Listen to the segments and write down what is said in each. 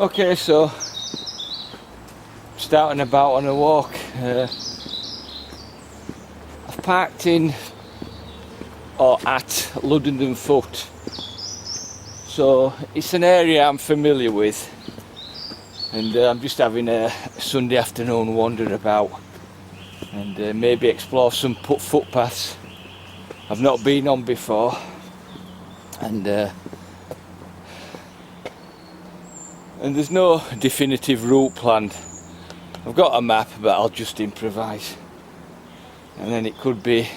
Okay, so starting about on a walk. I've parked in or at Luddenden Foot, so it's an area I'm familiar with, and I'm just having a Sunday afternoon wander about and maybe explore some footpaths I've not been on before, and there's no definitive route planned. I've got a map, but I'll just improvise, and then it could be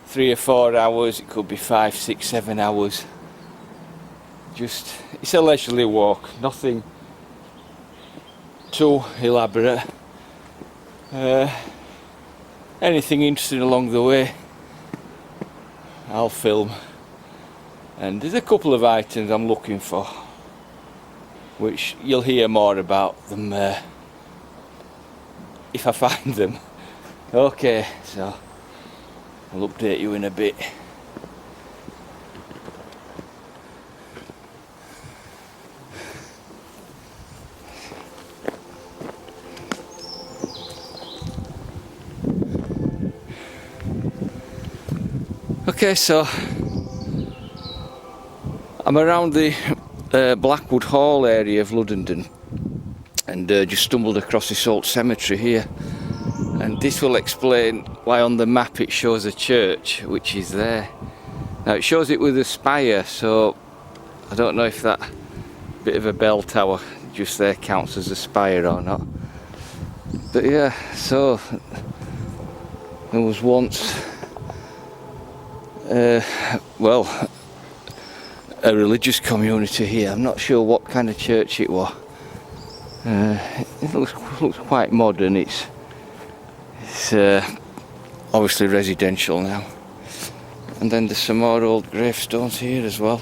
3 or 4 hours, it could be 5, 6, 7 hours. Just, it's a leisurely walk, nothing too elaborate. Anything interesting along the way, I'll film. And there's a couple of items I'm looking for, which you'll hear more about them if I find them. Okay, so I'll update you in a bit. Okay, so I'm around the Blackwood Hall area of Luddenden, and just stumbled across this old cemetery here, and this will explain why on the map it shows a church which is there. Now it shows it with a spire, so I don't know if that bit of a bell tower just there counts as a spire or not, but yeah, so there was once well, a religious community here. I'm not sure what kind of church it was. It looks quite modern. It's obviously residential now. And then there's some more old gravestones here as well.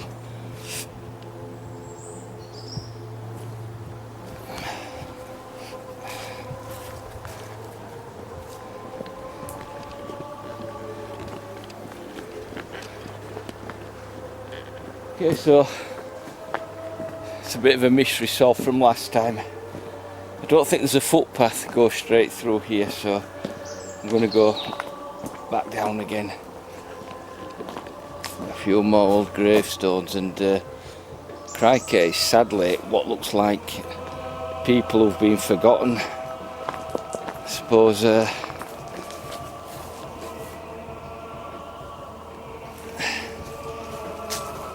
Okay, so it's a bit of a mystery solved from last time. I don't think there's a footpath that goes straight through here, so I'm going to go back down again. A few more old gravestones, and crikey, sadly what looks like people who've been forgotten.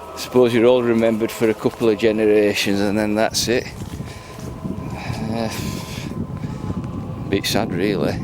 I suppose you're all remembered for a couple of generations and then that's it. Bit sad really.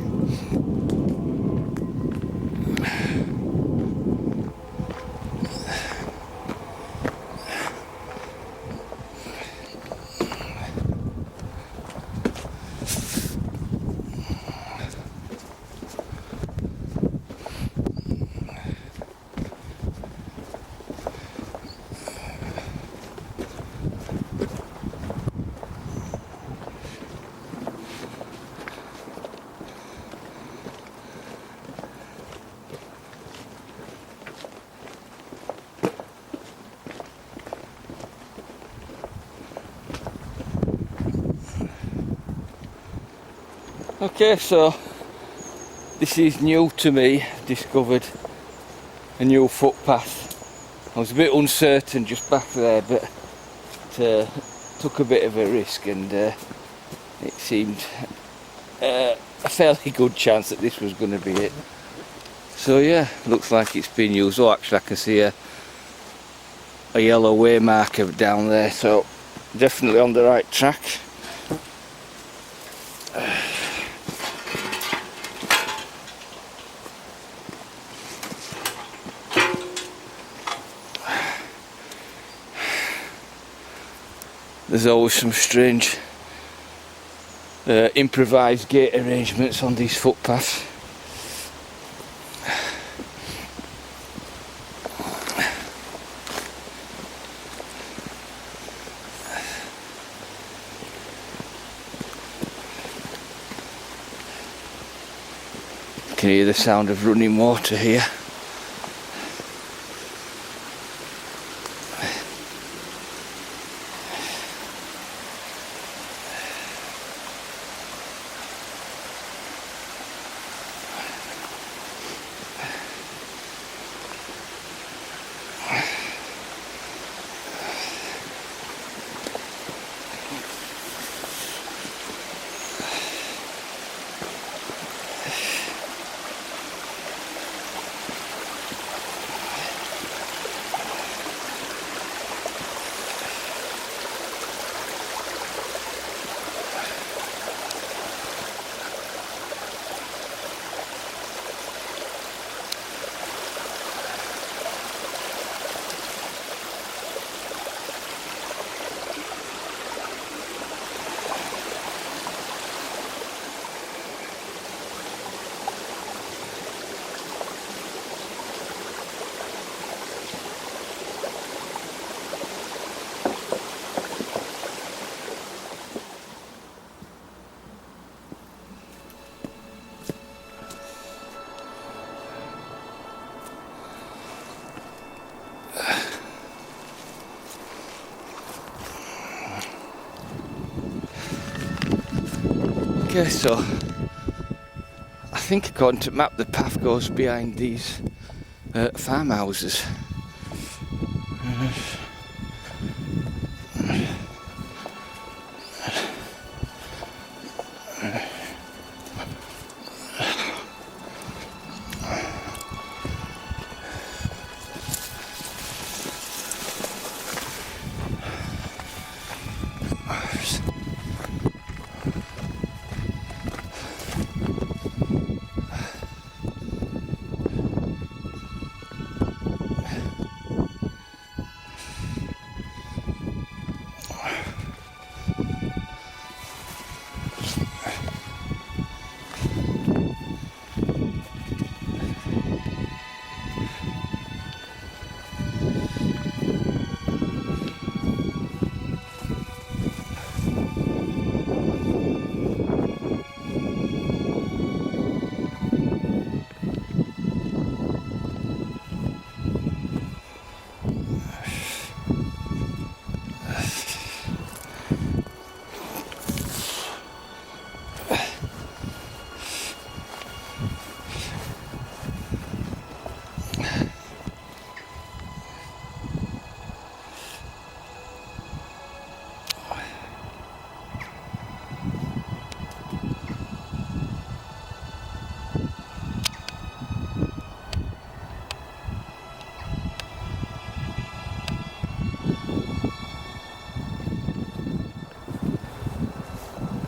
Okay, so this is new to me. Discovered a new footpath. I was a bit uncertain just back there, but took a bit of a risk, and it seemed a fairly good chance that this was going to be it. So yeah, looks like it's been used. Oh, actually I can see a yellow way marker down there, so definitely on the right track. There's always some strange improvised gate arrangements on these footpaths. You can hear the sound of running water here. Okay, so I think according to the map the path goes behind these farmhouses.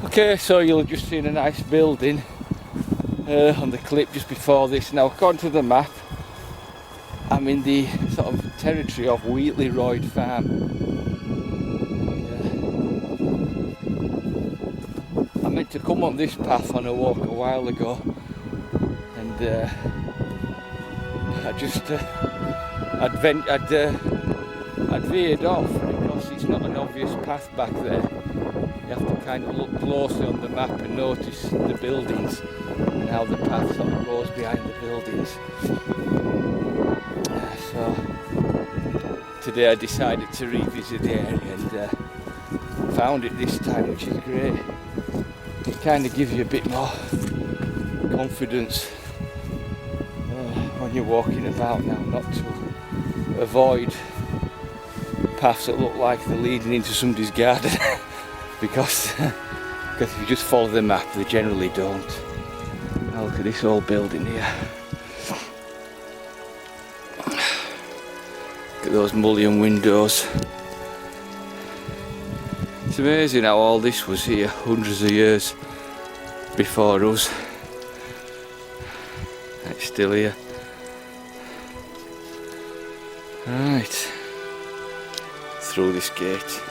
Okay, so you'll have just seen a nice building on the clip just before this. Now, according to the map, I'm in the sort of territory of Wheatley Royd Farm. I meant to come on this path on a walk a while ago, and I'd veered off because it's not an obvious path back there. You have to kind of look closely on the map and notice the buildings and how the path sort of goes behind the buildings. So today I decided to revisit the area and found it this time, which is great. It kind of gives you a bit more confidence when you're walking about now, not to avoid paths that look like they're leading into somebody's garden. because if you just follow the map, they generally don't. Now look at this old building here. Look at those mullion windows. It's amazing how all this was here hundreds of years before us. It's still here. Right, through this gate.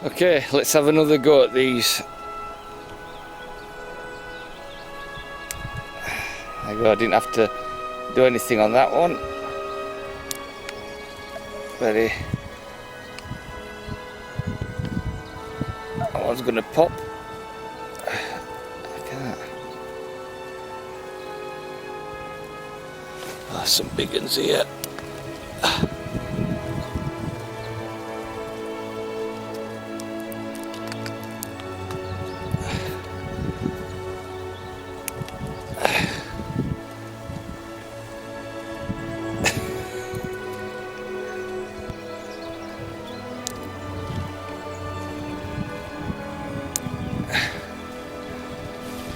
Okay, let's have another go at these. There you go, I didn't have to do anything on that one. That one's gonna pop. I can't. Oh, some big ones here.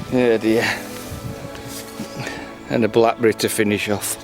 Oh dear. And a blackberry to finish off.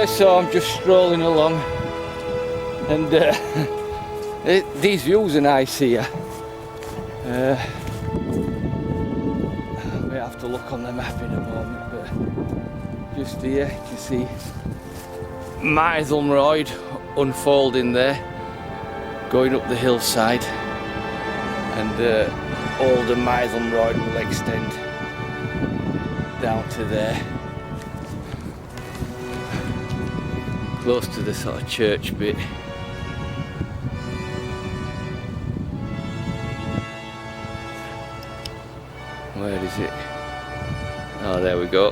Okay, so I'm just strolling along, and these views are nice here. I may have to look on the map in a moment, but just here you can see Midgley unfolding there, going up the hillside, and older Midgley will extend down to there, close to the sort of church bit. Where is it? Oh, there we go.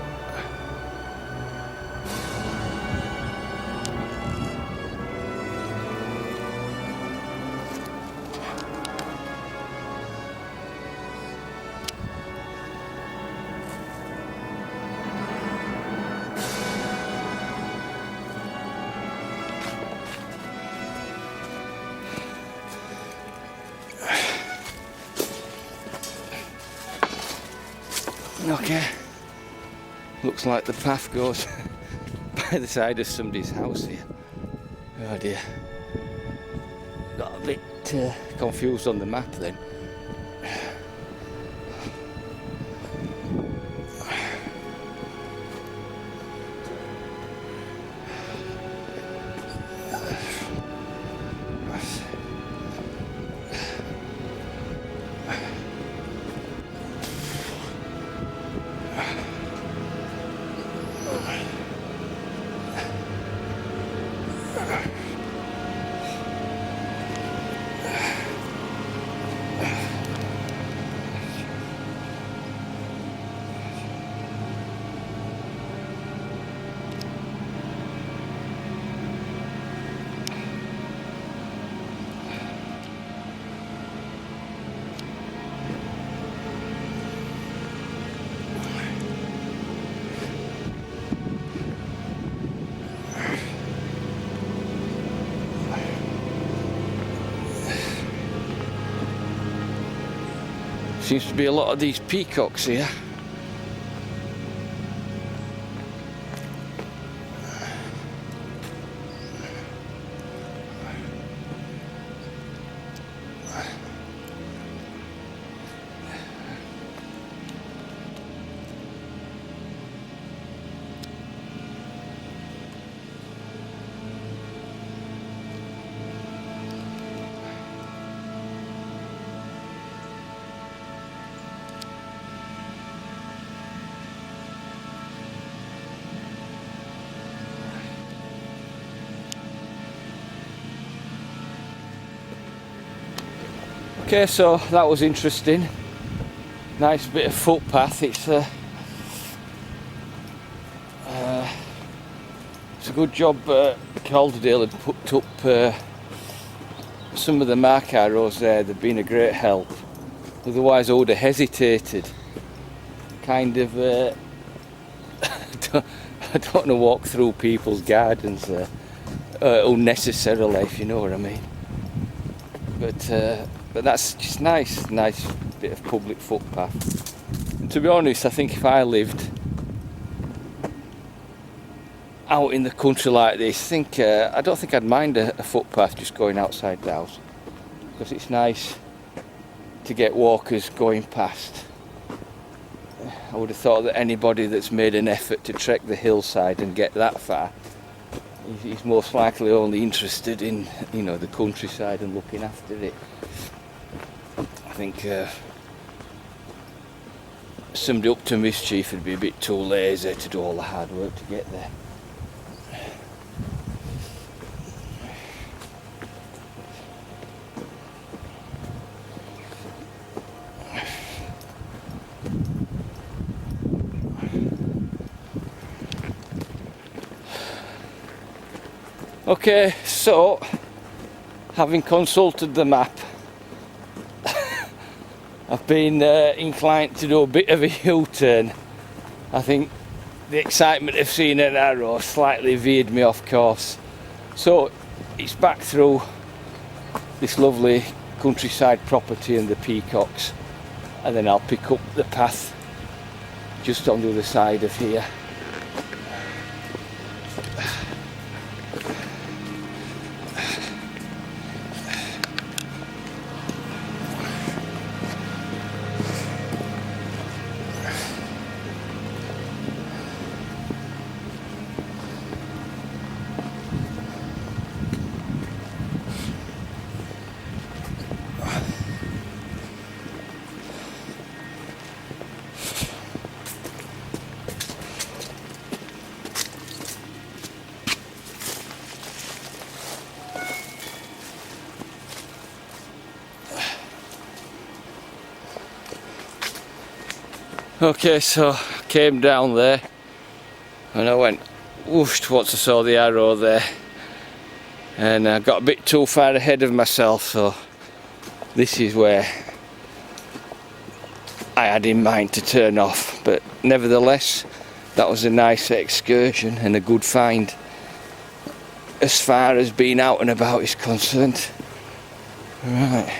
Okay, looks like the path goes by the side of somebody's house here. Oh dear, got a bit confused on the map then. Seems to be a lot of these peacocks here. Okay, so that was interesting. Nice bit of footpath. It's a good job Calderdale had put up some of the mark arrows there. They've been a great help. Otherwise I would have hesitated. Kind of I don't want to walk through people's gardens unnecessarily, if you know what I mean. But that's just nice bit of public footpath. And to be honest, I think if I lived out in the country like this, I don't think I'd mind a footpath just going outside the house, because it's nice to get walkers going past. I would have thought that anybody that's made an effort to trek the hillside and get that far, he's most likely only interested in, you know, the countryside and looking after it. I think somebody up to mischief would be a bit too lazy to do all the hard work to get there. Okay, so having consulted the map, I've been inclined to do a bit of a U-turn. I think the excitement of seeing an arrow slightly veered me off course. So it's back through this lovely countryside property and the peacocks, and then I'll pick up the path just on the other side of here. Okay, so I came down there and I went whoosh once I saw the arrow there, and I got a bit too far ahead of myself, so this is where I had in mind to turn off. But nevertheless, that was a nice excursion and a good find as far as being out and about is concerned. Right.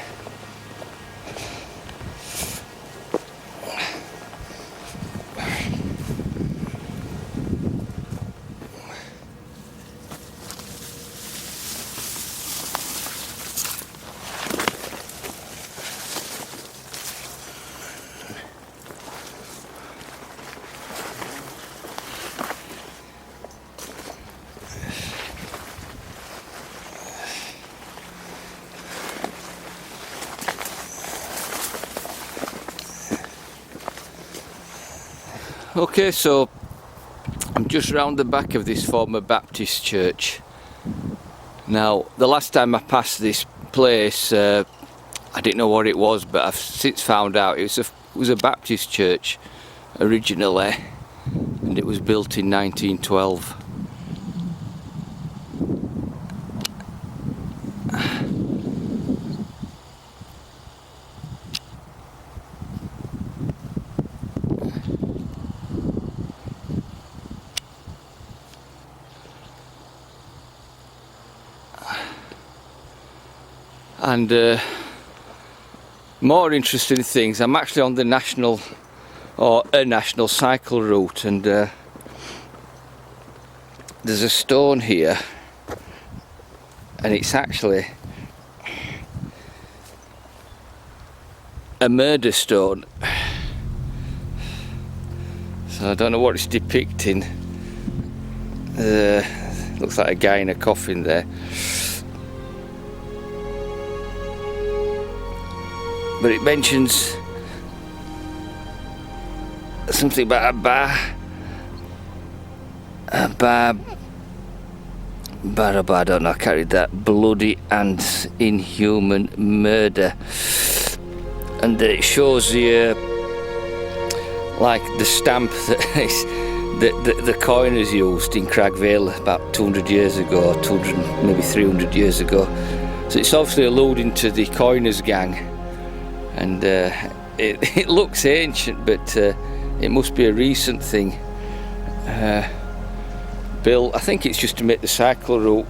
Okay, so I'm just round the back of this former Baptist church. Now, the last time I passed this place, I didn't know what it was, but I've since found out it was a Baptist church originally, and it was built in 1912. And more interesting things, I'm actually on the national cycle route, and there's a stone here, and it's actually a murder stone. So I don't know what it's depicting. Looks like a guy in a coffin there. But it mentions something about I don't know, I carried that, bloody and inhuman murder. And it shows the like the stamp that the coiners used in Cragvale about 200 years ago, 200, maybe 300 years ago. So it's obviously alluding to the coiners gang. And it looks ancient, but it must be a recent thing. Bill, I think it's just to make the cycle route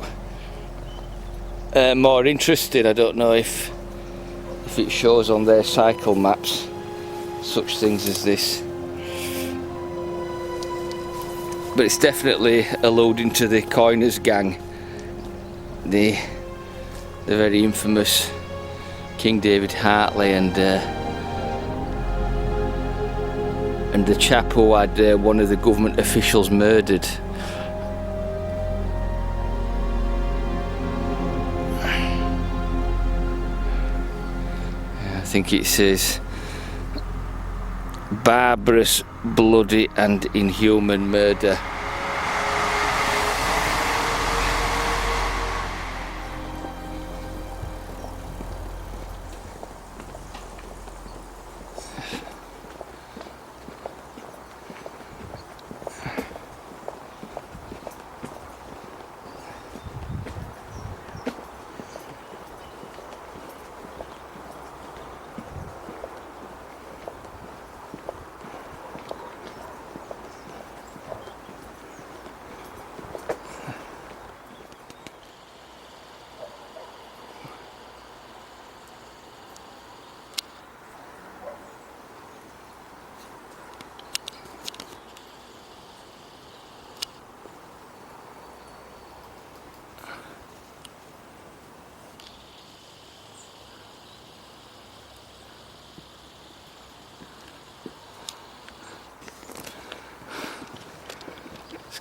more interesting. I don't know if it shows on their cycle maps such things as this, but it's definitely alluding to the coiners gang, the very infamous King David Hartley, and the chap who had one of the government officials murdered. I think it says barbarous, bloody and inhuman murder.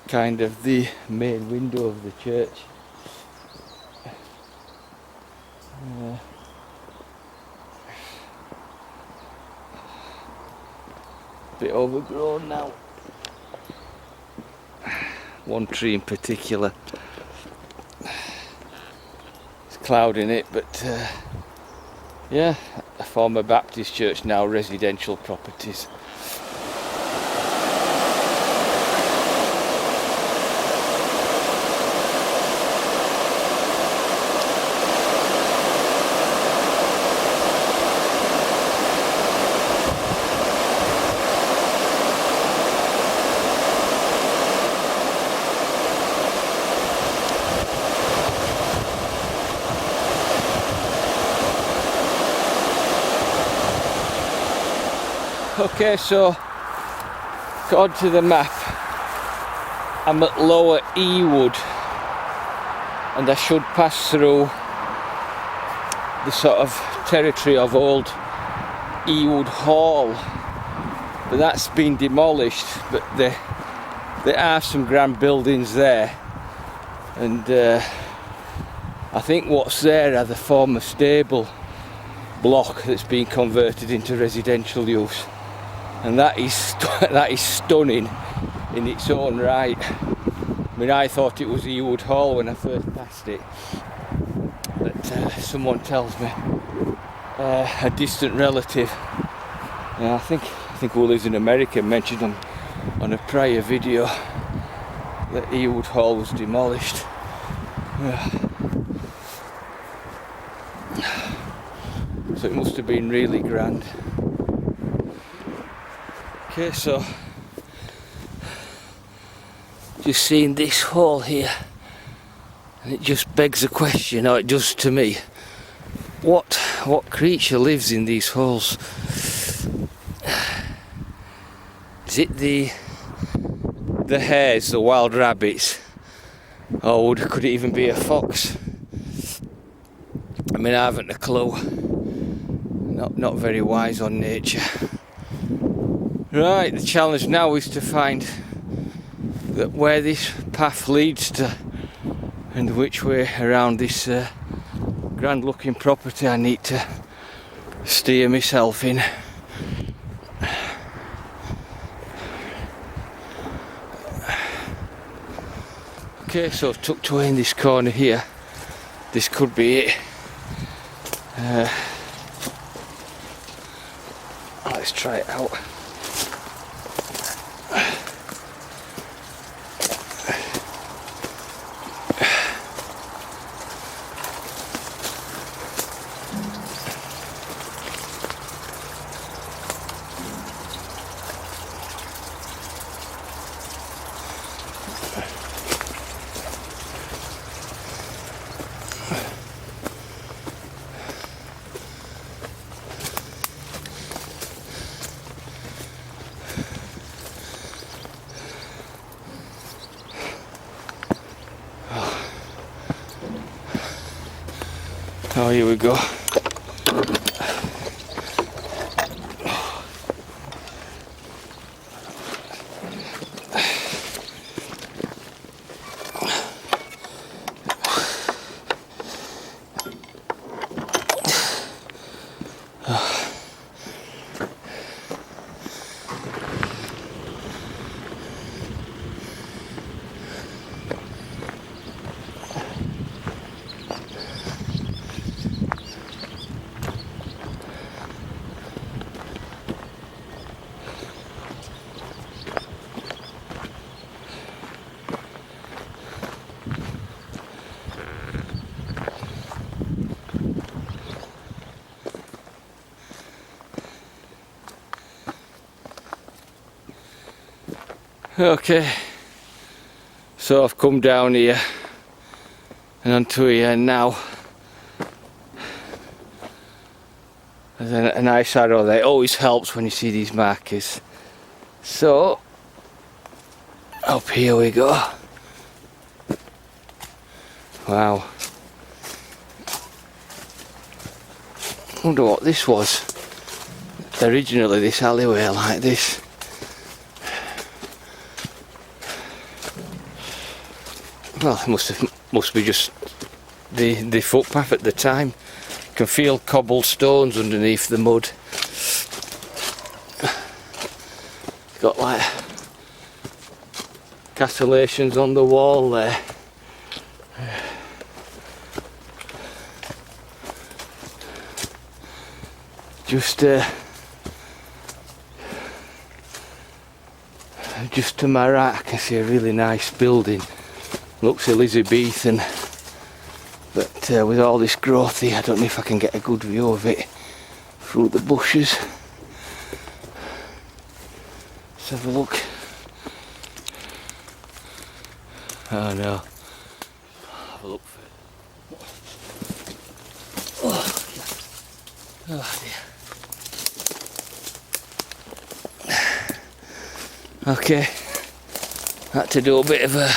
Kind of the main window of the church. Bit overgrown now. One tree in particular, it's clouding it, but yeah, a former Baptist church, now residential properties. Okay, so according to the map, I'm at Lower Ewood, and I should pass through the sort of territory of old Ewood Hall, but that's been demolished. But there are some grand buildings there, and I think what's there are the former stable block that's been converted into residential use, and that is stunning in its own right. I mean, I thought it was Ewood Hall when I first passed it, but someone tells me, a distant relative, I think who lives in America, mentioned on a prior video that Ewood Hall was demolished. So it must have been really grand. Okay, so just seeing this hall here, and it just begs a question, or it does to me, what creature lives in these halls? Is it the hares, the wild rabbits, or could it even be a fox? I mean, I haven't a clue. Not very wise on nature. Right, the challenge now is to find that where this path leads to, and which way around this grand looking property I need to steer myself in. Okay, so I've tucked away in this corner here. This could be it. Let's try it out. Oh, here we go. Okay, so I've come down here and onto here now. There's a nice arrow there. It always helps when you see these markers. So up here we go. Wow. Wonder what this was. Originally this alleyway like this. Well, it must be just the footpath at the time. You can feel cobblestones underneath the mud. Got like castellations on the wall there. Just to my right I can see a really nice building. Looks Elizabethan, but with all this growth here, I don't know if I can get a good view of it through the bushes. Let's have a look. Oh no. Have a look for it. Oh dear. Okay, had to do a bit of a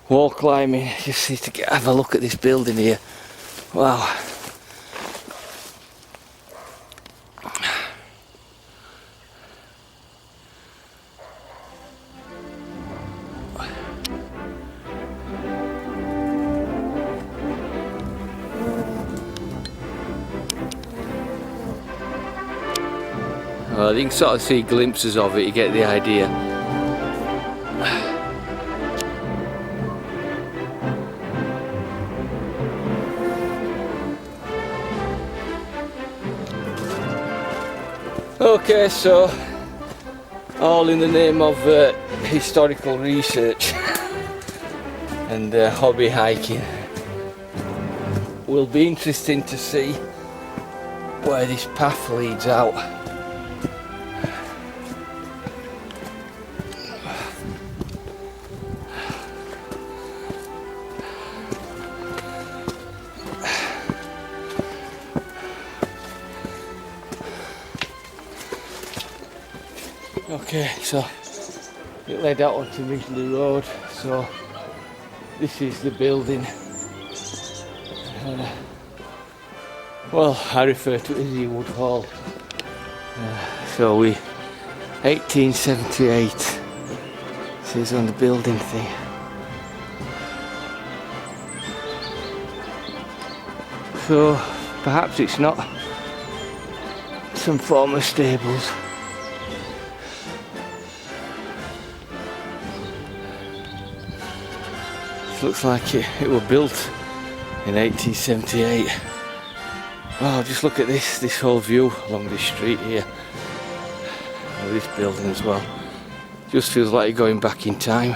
wall climbing just to have a look at this building here. Wow. Well, you can sort of see glimpses of it, you get the idea. Okay, so all in the name of historical research and hobby hiking. Will be interesting to see where this path leads out. Okay, so it led out onto Midgley Road, so this is the building. Well, I refer to it as Ewood Hall. So 1878, this is on the building thing. So perhaps it's not some former stables. Looks like it was built in 1878. Wow, just look at this whole view along this street here. Or this building as well. Just feels like you're going back in time.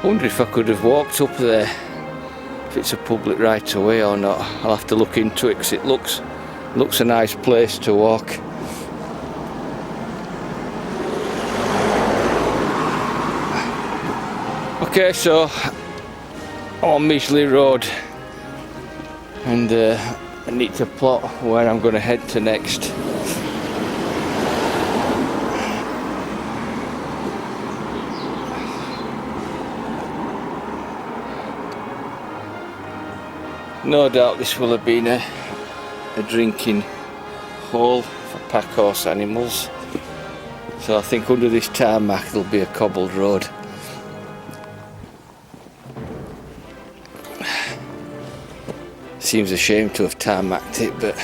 I wonder if I could have walked up there, if it's a public right of way or not. I'll have to look into it because it looks a nice place to walk. Okay, so I'm on Midgley Road and I need to plot where I'm going to head to next. No doubt this will have been a drinking hole for pack horse animals. So I think under this tarmac there'll be a cobbled road. Seems a shame to have tarmacked it, but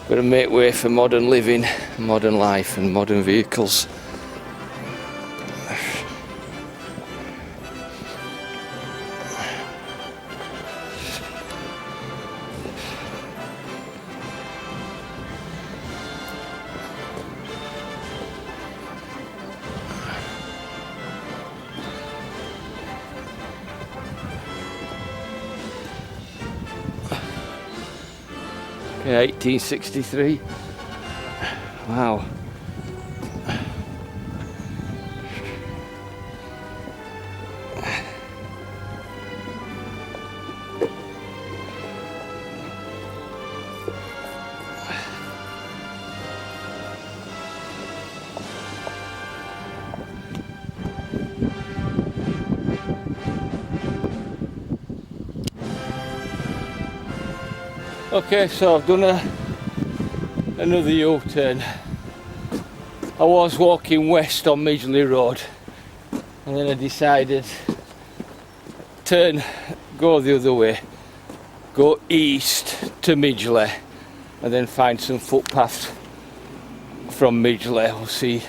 got to make way for modern living, modern life and modern vehicles. Yeah, 1863. Wow. Okay, so I've done another U-turn. I was walking west on Midgley Road and then I decided go the other way, go east to Midgley and then find some footpaths from Midgley. We'll see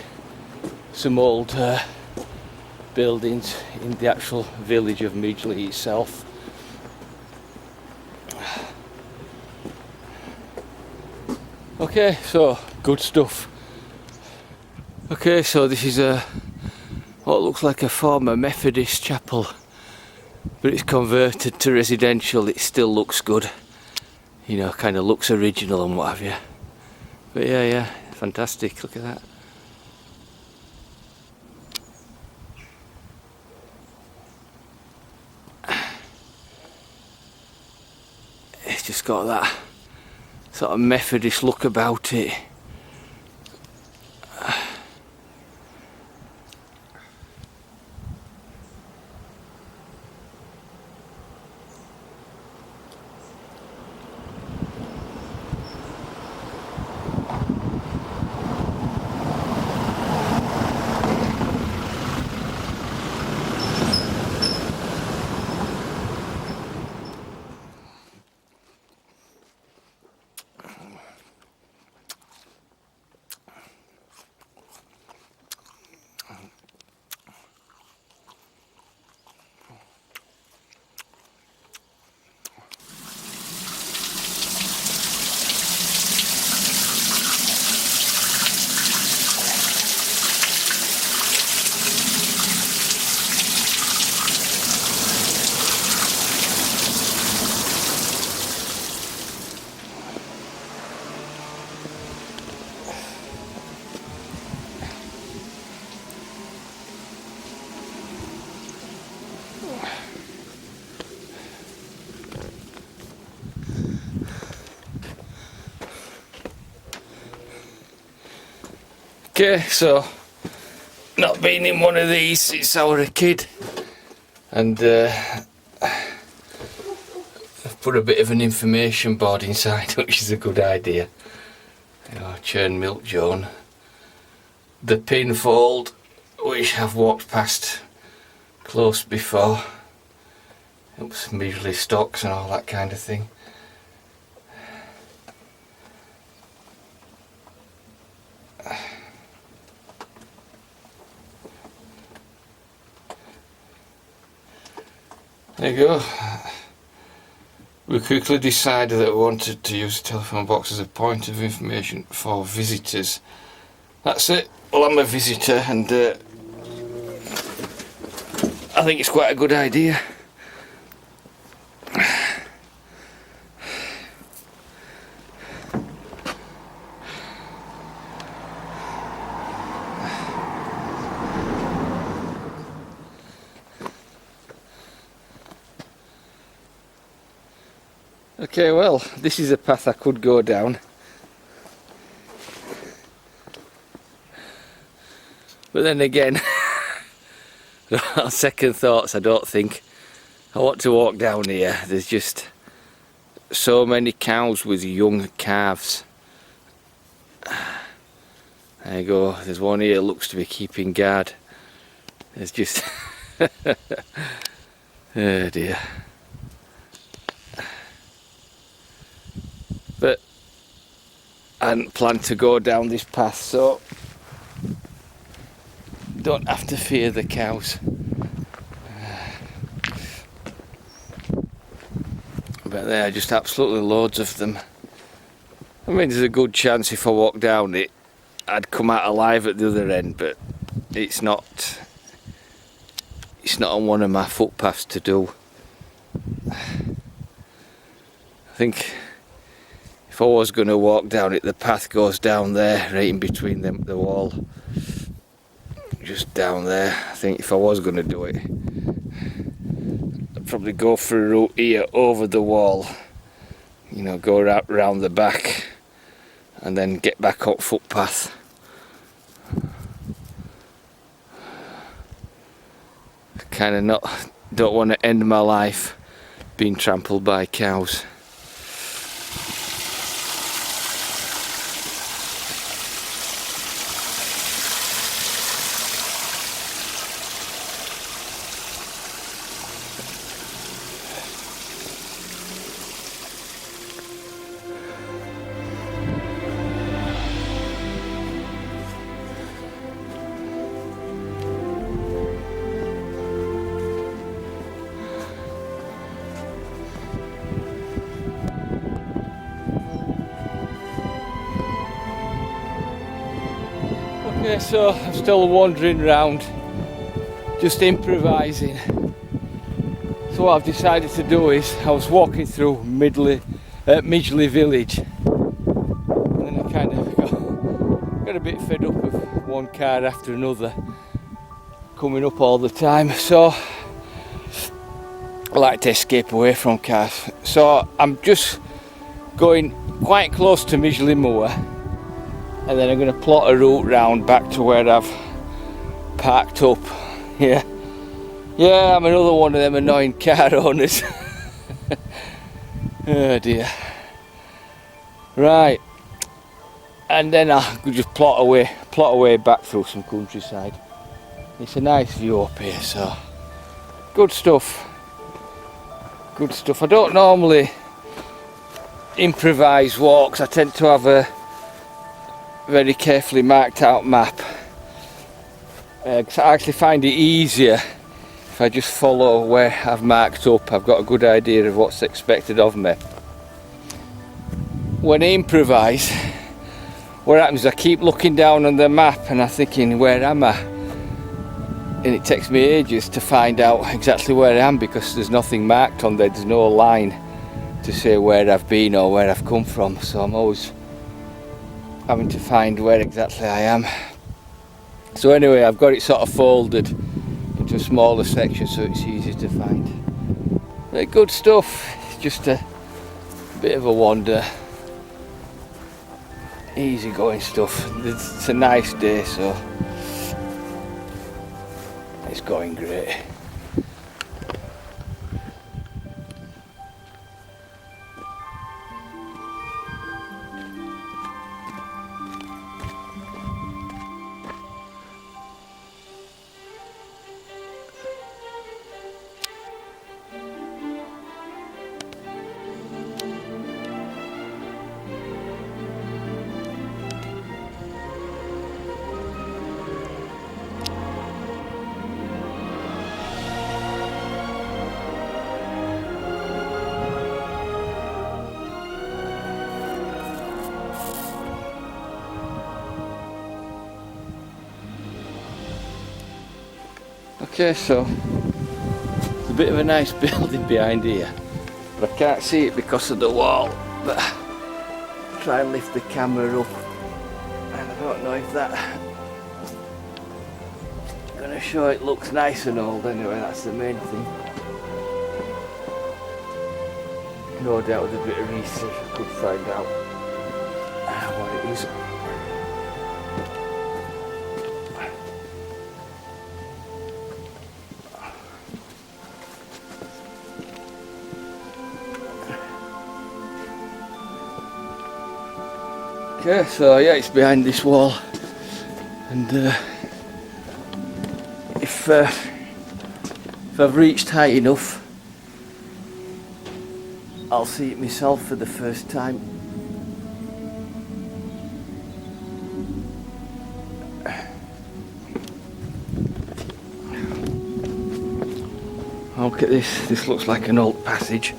some old buildings in the actual village of Midgley itself. Okay, so good stuff. Okay, so this is what looks like a former Methodist chapel, but it's converted to residential. It still looks good, you know, kind of looks original and what have you. But yeah, fantastic, look at that. It's just got that sort of Methodist look about it. Okay, so not been in one of these since I was a kid, and I've put a bit of an information board inside, which is a good idea. You know, churn milk Joan, the pinfold, which I've walked past close before, oops, measly stocks and all that kind of thing. There you go. We quickly decided that we wanted to use the telephone box as a point of information for visitors. That's it. Well, I'm a visitor, and I think it's quite a good idea. Okay, well, this is a path I could go down, but then again, on second thoughts, I don't think I want to walk down here. There's just so many cows with young calves. There you go, there's one here, looks to be keeping guard. There's just oh dear. But I hadn't planned to go down this path, so don't have to fear the cows. But there are just absolutely loads of them. I mean, there's a good chance if I walk down it I'd come out alive at the other end, but it's not on one of my footpaths to do. I think if I was going to walk down it, the path goes down there, right in between the wall. Just down there. I think if I was going to do it, I'd probably go for a route here over the wall. You know, go round the back and then get back up footpath. Kind of don't want to end my life being trampled by cows. Okay, so I'm still wandering around, just improvising. So what I've decided to do is, I was walking through Midgley village, and then I kind of got a bit fed up of one car after another coming up all the time, so I like to escape away from cars. So I'm just going quite close to Midgley Moor, and then I'm going to plot a route round back to where I've parked up. Yeah, I'm another one of them annoying car owners. Oh dear. Right, and then I could just plot away back through some countryside. It's a nice view up here, so good stuff. Good stuff. I don't normally improvise walks. I tend to have a very carefully marked out map. 'Cause I actually find it easier if I just follow where I've marked up. I've got a good idea of what's expected of me. When I improvise, what happens is I keep looking down on the map and I'm thinking, where am I? And it takes me ages to find out exactly where I am, because there's nothing marked on there. There's no line to say where I've been or where I've come from, so I'm always having to find where exactly I am. So anyway, I've got it sort of folded into a smaller section so it's easy to find. But good stuff. It's just a bit of a wander, easy going stuff. It's a nice day, so it's going great. Okay, so there's a bit of a nice building behind here, but I can't see it because of the wall. But I'll try and lift the camera up, and I don't know if that's going to show it looks nice and old. Anyway, that's the main thing. No doubt with a bit of research I could find out what it is. Okay, so yeah, it's behind this wall, and if I've reached high enough, I'll see it myself for the first time. Look at this looks like an old passage.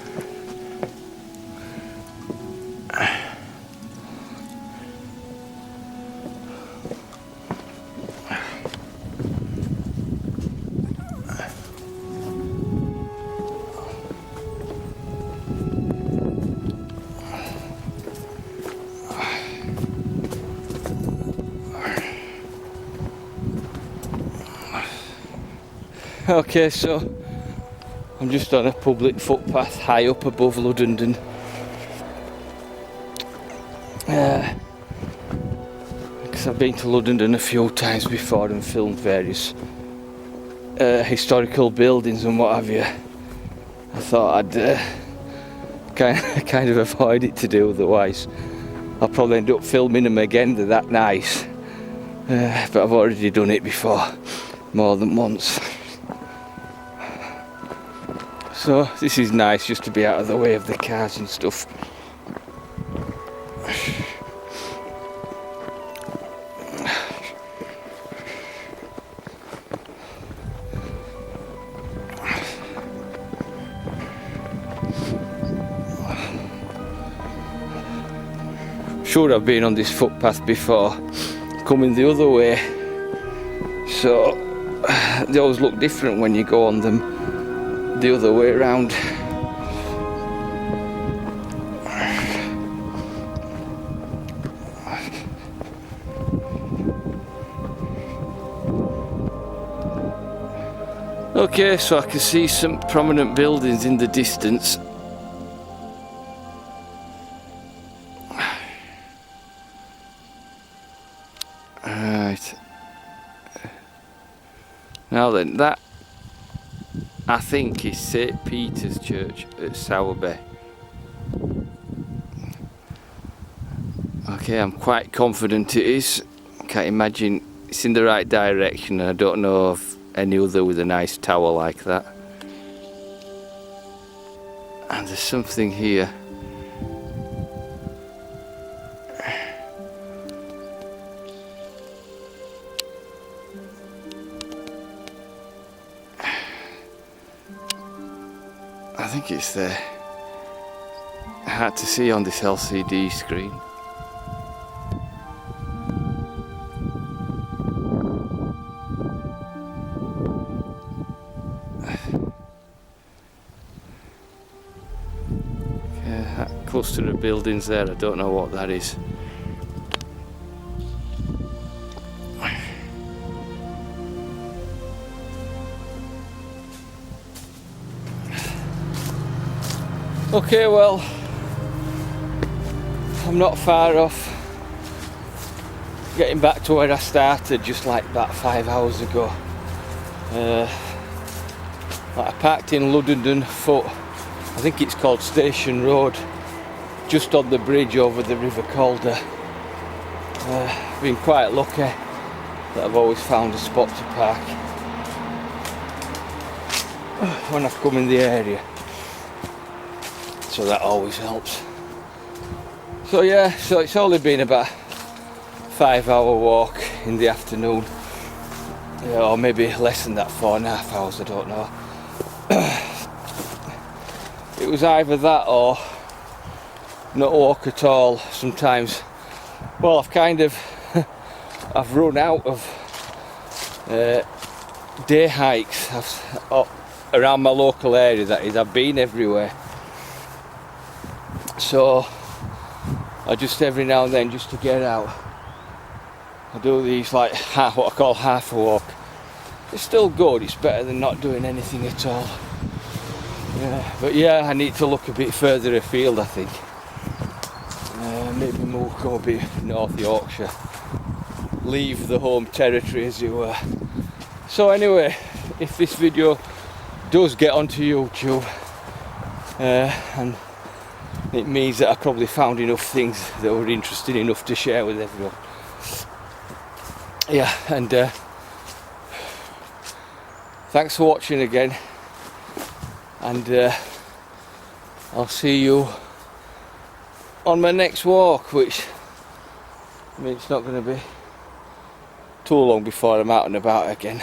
Okay, so I'm just on a public footpath high up above Luddenden. Because I've been to Luddenden a few times before and filmed various historical buildings and what have you. I thought I'd kind of avoid it to do, otherwise I'll probably end up filming them again. They're that nice, but I've already done it before, more than once. So this is nice, just to be out of the way of the cars and stuff. Sure, I've been on this footpath before, coming the other way so they always look different when you go on them the other way around. Okay, so I can see some prominent buildings in the distance. Right. Now then, that I think is St. Peter's Church at Sowerby. Okay, I'm quite confident it is. I can't imagine it's in the right direction. I don't know of any other with a nice tower like that. And there's something here. I think it's there. Hard to see on this LCD screen. That cluster of buildings there, I don't know what that is. Okay, well, I'm not far off getting back to where I started, just like about 5 hours ago. I parked in Luddenden Foot, I think it's called Station Road, just on the bridge over the River Calderdale. Been quite lucky that I've always found a spot to park when I've come in the area. So that always helps. So yeah, so it's only been about 5-hour walk in the afternoon, or maybe less than that, 4.5 hours, I don't know. It was either that or not walk at all sometimes. Well, I've run out of day hikes around my local area, that is. I've been everywhere. So I just every now and then, just to get out, I do these like what I call half a walk. It's still good, it's better than not doing anything at all. Yeah, but yeah, I need to look a bit further afield, I think. Maybe go a bit North Yorkshire, leave the home territory, as it were. So anyway, if this video does get onto YouTube, and it means that I probably found enough things that were interesting enough to share with everyone. Yeah, and thanks for watching again, and I'll see you on my next walk, which, I mean, it's not going to be too long before I'm out and about again.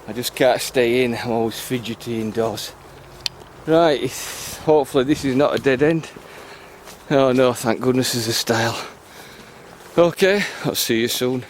I just can't stay in, I'm always fidgety indoors. Right, hopefully this is not a dead end. Oh no, thank goodness there's a stile. Okay, I'll see you soon.